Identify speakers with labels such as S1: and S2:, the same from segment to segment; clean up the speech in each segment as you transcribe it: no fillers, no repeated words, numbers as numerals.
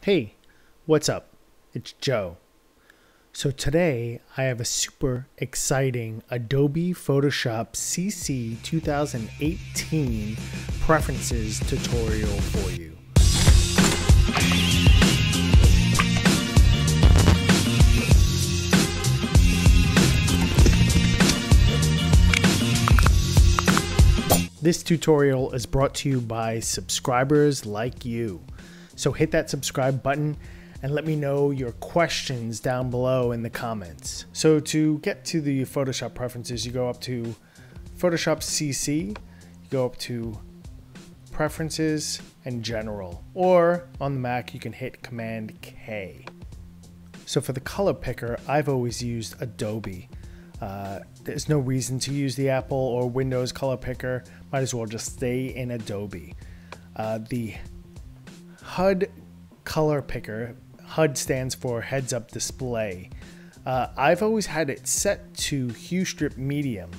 S1: Hey, what's up? It's Joe. So today I have a super exciting Adobe Photoshop CC 2018 preferences tutorial for you. This tutorial is brought to you by subscribers like you. So hit that subscribe button and let me know your questions down below in the comments. So to get to the Photoshop preferences, you go up to Photoshop CC, you go up to Preferences and General, or on the Mac you can hit Command K. So for the color picker, I've always used Adobe. There's no reason to use the Apple or Windows color picker. Might as well just stay in Adobe. The HUD color picker, HUD stands for heads up display. I've always had it set to hue strip medium.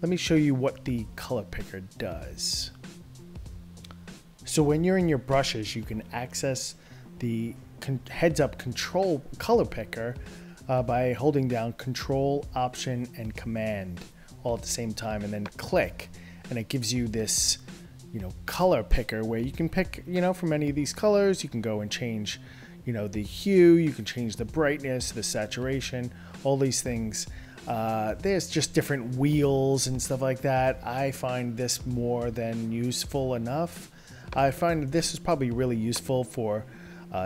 S1: Let me show you what the color picker does. So when you're in your brushes, you can access the heads up control color picker by holding down Control, Option, and Command all at the same time, and then click, and it gives you this color picker where you can pick, from any of these colors. You can go and change, the hue, you can change the brightness, the saturation, all these things. There's just different wheels and stuff like that. I find this more than useful enough. I find this is probably really useful for,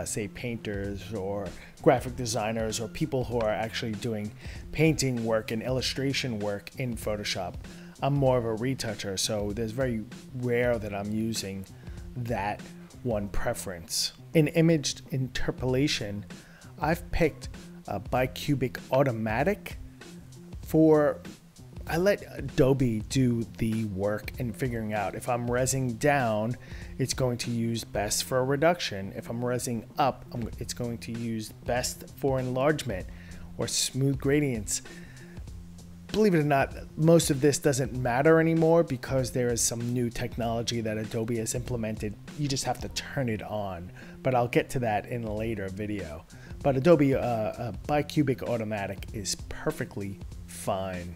S1: say, painters or graphic designers or people who are actually doing painting work and illustration work in Photoshop. I'm more of a retoucher, so there's very rare that I'm using that one preference. In image interpolation, I've picked a bicubic automatic I let Adobe do the work in figuring out if I'm resing down, it's going to use best for a reduction. If I'm resing up, it's going to use best for enlargement or smooth gradients. Believe it or not, most of this doesn't matter anymore because there is some new technology that Adobe has implemented. You just have to turn it on, but I'll get to that in a later video. But Adobe bicubic automatic is perfectly fine.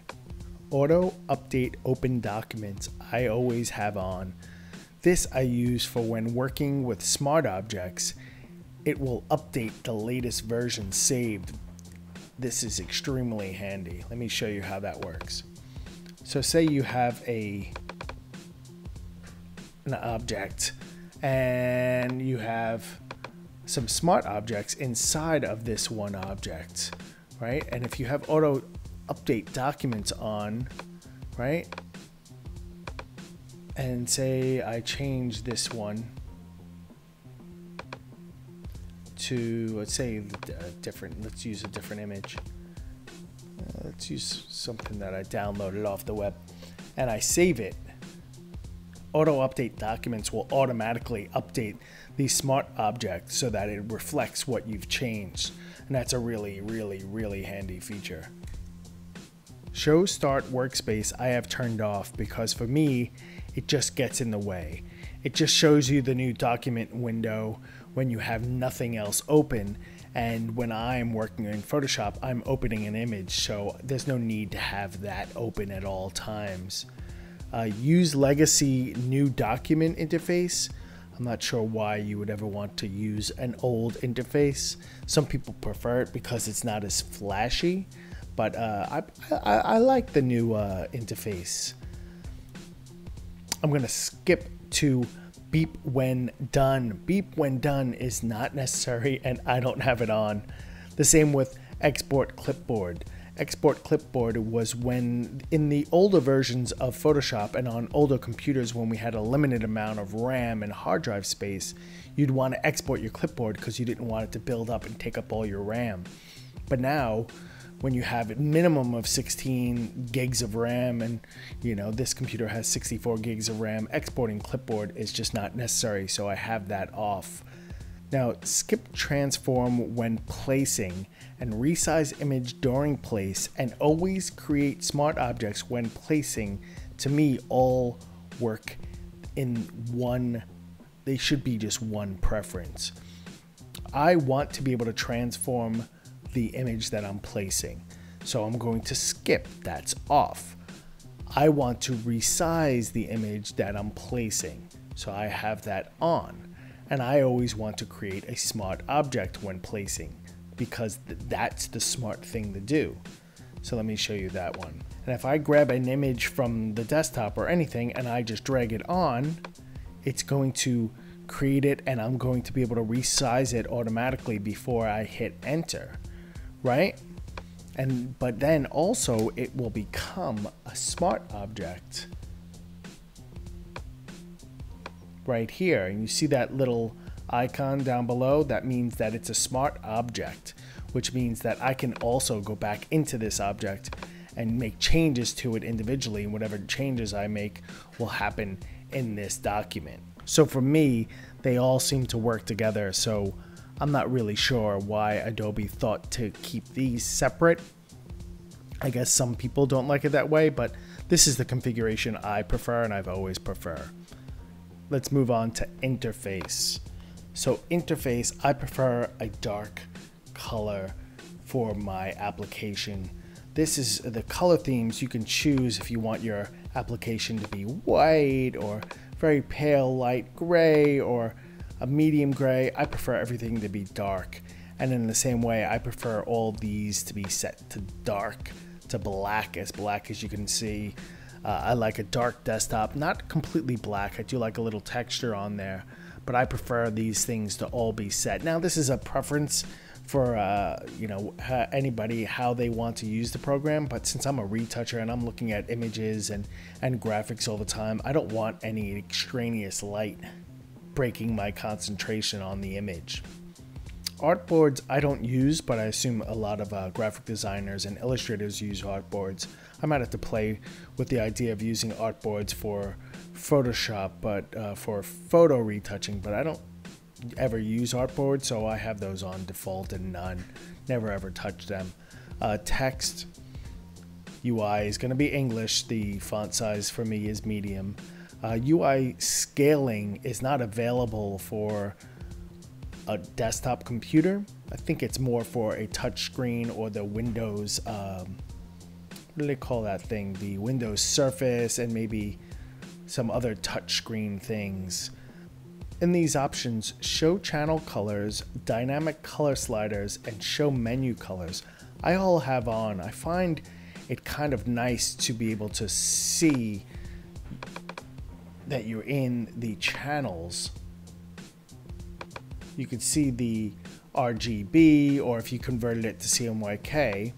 S1: Auto update open documents I always have on. This I use for when working with smart objects. It will update the latest version saved. This is extremely handy. Let me show you how that works. So say you have an object and you have some smart objects inside of this one object, right? And if you have auto update documents on, right? And say I change this one to, let's use a different image. Let's use something that I downloaded off the web and I save it. Auto update documents will automatically update the smart object so that it reflects what you've changed. And that's a really, really, really handy feature. Show Start Workspace I have turned off because for me, it just gets in the way. It just shows you the new document window when you have nothing else open, and when I'm working in Photoshop, I'm opening an image, so there's no need to have that open at all times. Use Legacy New Document Interface. I'm not sure why you would ever want to use an old interface. Some people prefer it because it's not as flashy, but I like the new interface. I'm gonna skip to beep when done. Beep when done is not necessary and I don't have it on. The same with export clipboard. Export clipboard was when in the older versions of Photoshop and on older computers when we had a limited amount of RAM and hard drive space, you'd want to export your clipboard because you didn't want it to build up and take up all your RAM. But now, when you have a minimum of 16 gigs of RAM and this computer has 64 gigs of RAM, exporting clipboard is just not necessary, so I have that off. Now skip transform when placing and resize image during place and always create smart objects when placing, to me all work in one, they should be just one preference. I want to be able to transform the image that I'm placing. So I'm going to skip, that's off. I want to resize the image that I'm placing. So I have that on. And I always want to create a smart object when placing, because that's the smart thing to do. So let me show you that one. And if I grab an image from the desktop or anything and I just drag it on, it's going to create it, and I'm going to be able to resize it automatically before I hit enter, right? But then also it will become a smart object right here. And you see that little icon down below? That means that it's a smart object, which means that I can also go back into this object and make changes to it individually, and whatever changes I make will happen in this document. So for me, they all seem to work together, so I'm not really sure why Adobe thought to keep these separate. I guess some people don't like it that way, but this is the configuration I prefer and I've always prefer. Let's move on to interface. So interface, I prefer a dark color for my application. This is the color themes you can choose if you want your application to be white or very pale light gray or a medium gray. I prefer everything to be dark. And in the same way, I prefer all these to be set to dark, to black as you can see. I like a dark desktop, not completely black. I do like a little texture on there, but I prefer these things to all be set. Now this is a preference for anybody, how they want to use the program, but since I'm a retoucher and I'm looking at images and graphics all the time, I don't want any extraneous light breaking my concentration on the image. Artboards I don't use, but I assume a lot of graphic designers and illustrators use artboards. I might have to play with the idea of using artboards for Photoshop, but for photo retouching, but I don't ever use artboards, so I have those on default and none. Never ever touch them. Text UI is going to be English. The font size for me is medium. UI scaling is not available for a desktop computer. I think it's more for a touch screen or the Windows, what do they call that thing? The Windows Surface and maybe some other touch screen things. In these options, show channel colors, dynamic color sliders, and show menu colors, I all have on. I find it kind of nice to be able to see that you're in the channels. You could see the RGB, or if you converted it to CMYK,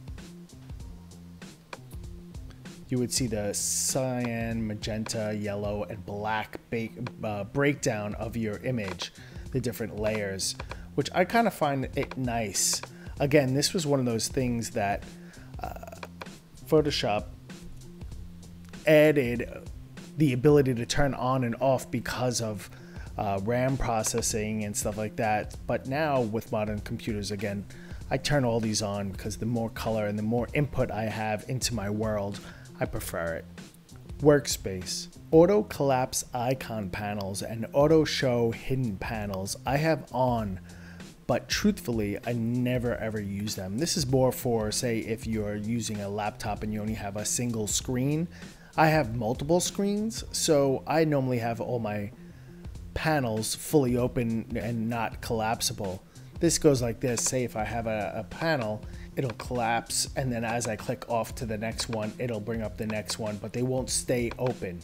S1: you would see the cyan, magenta, yellow, and black breakdown of your image, the different layers, which I kind of find it nice. Again, this was one of those things that Photoshop added the ability to turn on and off because of RAM processing and stuff like that. But now with modern computers, again, I turn all these on because the more color and the more input I have into my world, I prefer it. Workspace. Auto collapse icon panels and auto show hidden panels I have on, but truthfully I never ever use them. This is more for, say, if you're using a laptop and you only have a single screen. I have multiple screens, so I normally have all my panels fully open and not collapsible. This goes like this. Say if I have a panel, it'll collapse, and then as I click off to the next one, it'll bring up the next one, but they won't stay open.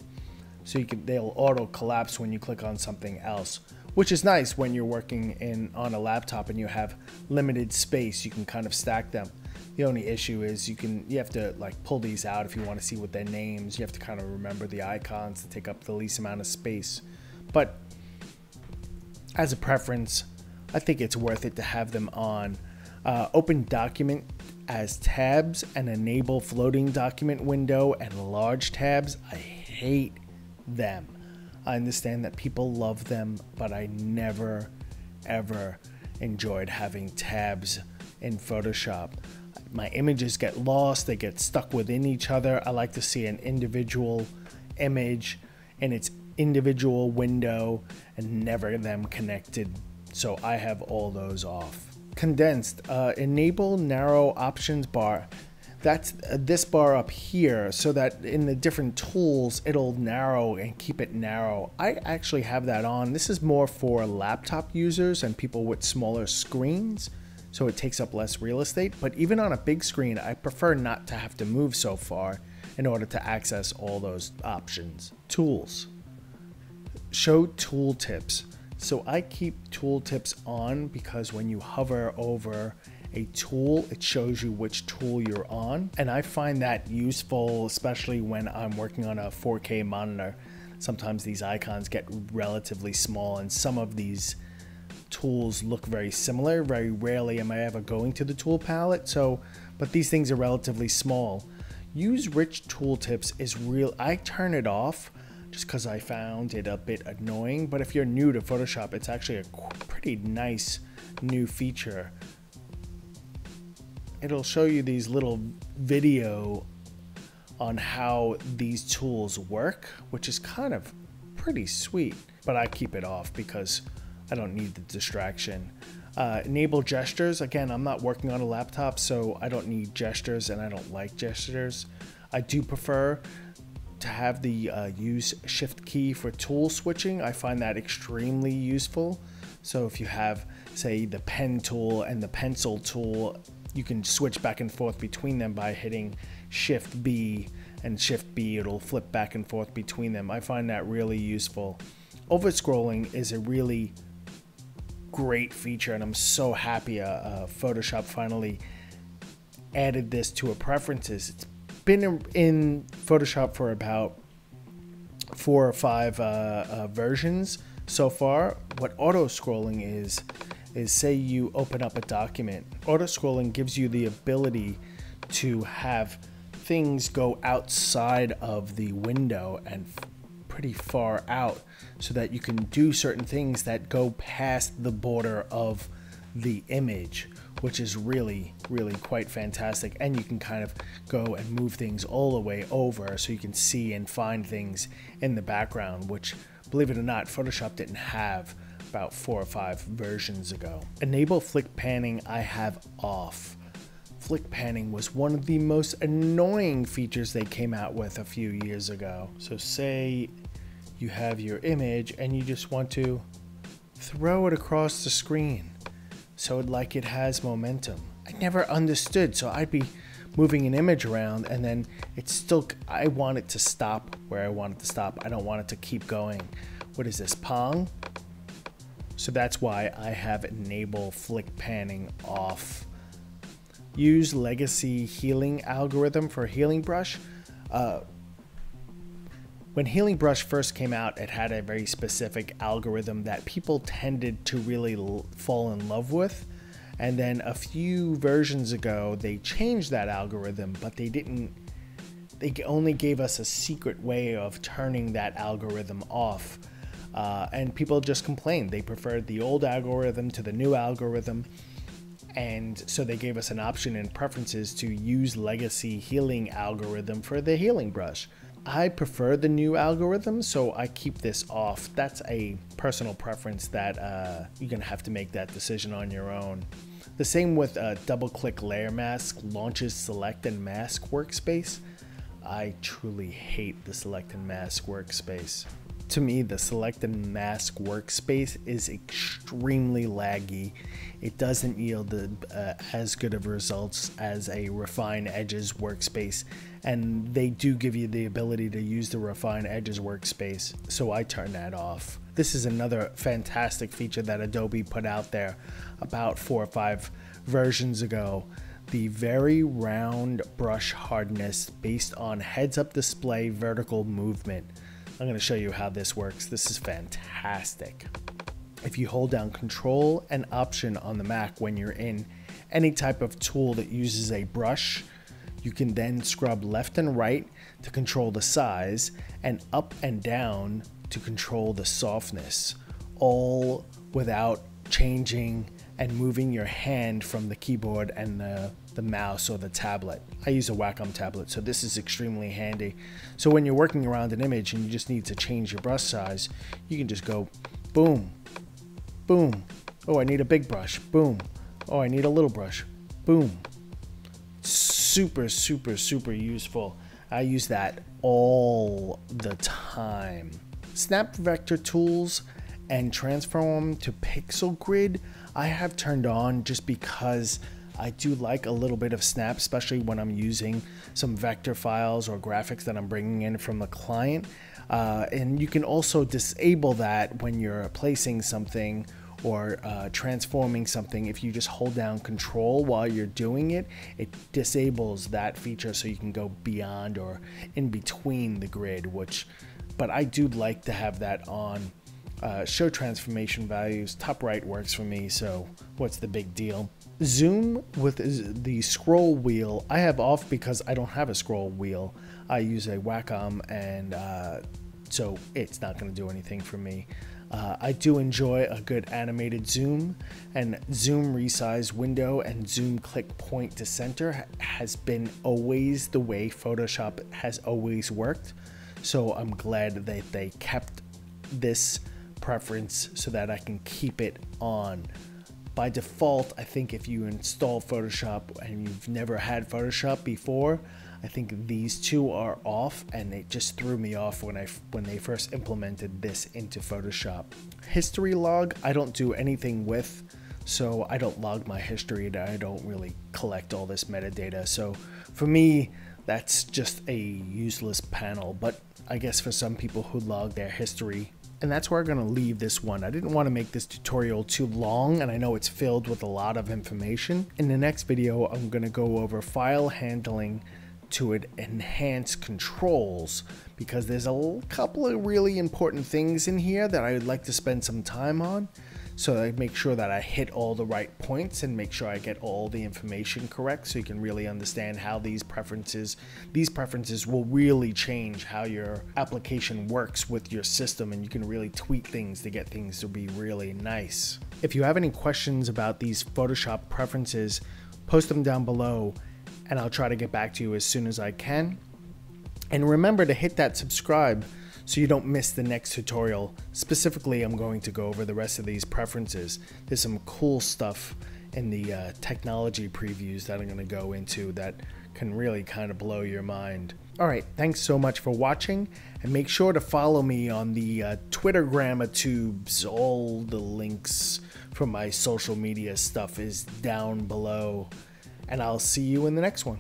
S1: So they'll auto collapse when you click on something else, which is nice when you're working on a laptop and you have limited space. You can kind of stack them. The only issue is you have to like pull these out if you want to see what their names. You have to kind of remember the icons to take up the least amount of space. But as a preference, I think it's worth it to have them on. Open document as tabs and enable floating document window and large tabs. I hate them. I understand that people love them, but I never ever enjoyed having tabs in Photoshop. My images get lost, they get stuck within each other. I like to see an individual image in its individual window and never them connected So I have all those off. Condensed, enable narrow options bar. That's this bar up here, so that in the different tools, it'll narrow and keep it narrow. I actually have that on. This is more for laptop users and people with smaller screens, so it takes up less real estate. But even on a big screen, I prefer not to have to move so far in order to access all those options. Tools. Show tooltips. So I keep tooltips on because when you hover over a tool, it shows you which tool you're on. And I find that useful, especially when I'm working on a 4K monitor. Sometimes these icons get relatively small and some of these tools look very similar. Very rarely am I ever going to the tool palette. But these things are relatively small. Use rich tooltips is real. I turn it off just because I found it a bit annoying. But if you're new to Photoshop, it's actually a pretty nice new feature. It'll show you these little video on how these tools work, which is kind of pretty sweet, but I keep it off because I don't need the distraction. Enable gestures. Again, I'm not working on a laptop, so I don't need gestures and I don't like gestures. I do prefer to have the use shift key for tool switching. I find that extremely useful. So if you have, say, the pen tool and the pencil tool, you can switch back and forth between them by hitting Shift B and Shift B. It'll flip back and forth between them. I find that really useful. Overscrolling is a really great feature, and I'm so happy Photoshop finally added this to a preferences. It's been in Photoshop for about 4 or 5 versions so far. What auto-scrolling is say you open up a document. Auto-scrolling gives you the ability to have things go outside of the window and pretty far out so that you can do certain things that go past the border of the image, which is really, really quite fantastic. And you can kind of go and move things all the way over so you can see and find things in the background, which, believe it or not, Photoshop didn't have about 4 or 5 versions ago. Enable flick panning I have off. Flick panning was one of the most annoying features they came out with a few years ago. So say you have your image and you just want to throw it across the screen so like it has momentum. I never understood, so I'd be moving an image around and then I want it to stop where I want it to stop. I don't want it to keep going. What is this, Pong? So that's why I have enable flick panning off. Use legacy healing algorithm for healing brush. When healing brush first came out, it had a very specific algorithm that people tended to really fall in love with. And then a few versions ago, they changed that algorithm, but they only gave us a secret way of turning that algorithm off. And people just complained. They preferred the old algorithm to the new algorithm. And so they gave us an option in preferences to use legacy healing algorithm for the healing brush. I prefer the new algorithm, so I keep this off. That's a personal preference that you're gonna have to make that decision on your own. The same with double-click layer mask launches select and mask workspace. I truly hate the select and mask workspace. To me, the select and mask workspace is extremely laggy. It doesn't yield as good of results as a refine edges workspace, and they do give you the ability to use the refine edges workspace, so I turn that off. This is another fantastic feature that Adobe put out there about 4 or 5 versions ago. The very round brush hardness based on heads-up display vertical movement. I'm going to show you how this works. This is fantastic. If you hold down Control and Option on the Mac when you're in any type of tool that uses a brush, you can then scrub left and right to control the size and up and down to control the softness, all without changing and moving your hand from the keyboard and the mouse or the tablet. I use a Wacom tablet, so this is extremely handy. So when you're working around an image and you just need to change your brush size, you can just go boom, boom, Oh, I need a big brush. Boom. Oh, I need a little brush. Boom. Super, super, super useful. I use that all the time. Snap vector tools and transform to pixel grid I have turned on just because I do like a little bit of snap, especially when I'm using some vector files or graphics that I'm bringing in from the client. And you can also disable that when you're placing something or transforming something. If you just hold down Control while you're doing it, it disables that feature so you can go beyond or in between the grid, but I do like to have that on. Show transformation values, top right works for me, so what's the big deal? Zoom with the scroll wheel, I have off because I don't have a scroll wheel. I use a Wacom, and so it's not going to do anything for me. I do enjoy a good animated zoom, and zoom resize window and zoom click point to center has been always the way Photoshop has always worked. So I'm glad that they kept this preference so that I can keep it on. By default, I think if you install Photoshop and you've never had Photoshop before, I think these two are off, and it just threw me off when they first implemented this into Photoshop. History log, I don't do anything with, so I don't log my history. I don't really collect all this metadata. So for me, that's just a useless panel, but I guess for some people who log their history. And that's where I'm going to leave this one. I didn't want to make this tutorial too long, and I know it's filled with a lot of information. In the next video, I'm going to go over file handling to enhance controls, because there's a couple of really important things in here that I would like to spend some time on. So I make sure that I hit all the right points and make sure I get all the information correct, so you can really understand how these preferences will really change how your application works with your system, and you can really tweak things to get things to be really nice. If you have any questions about these Photoshop preferences, post them down below and I'll try to get back to you as soon as I can. And remember to hit that subscribe so you don't miss the next tutorial. Specifically, I'm going to go over the rest of these preferences. There's some cool stuff in the technology previews that I'm going to go into that can really kind of blow your mind. Alright, thanks so much for watching, and make sure to follow me on the Twittergrammatubes. All the links from my social media stuff is down below, and I'll see you in the next one.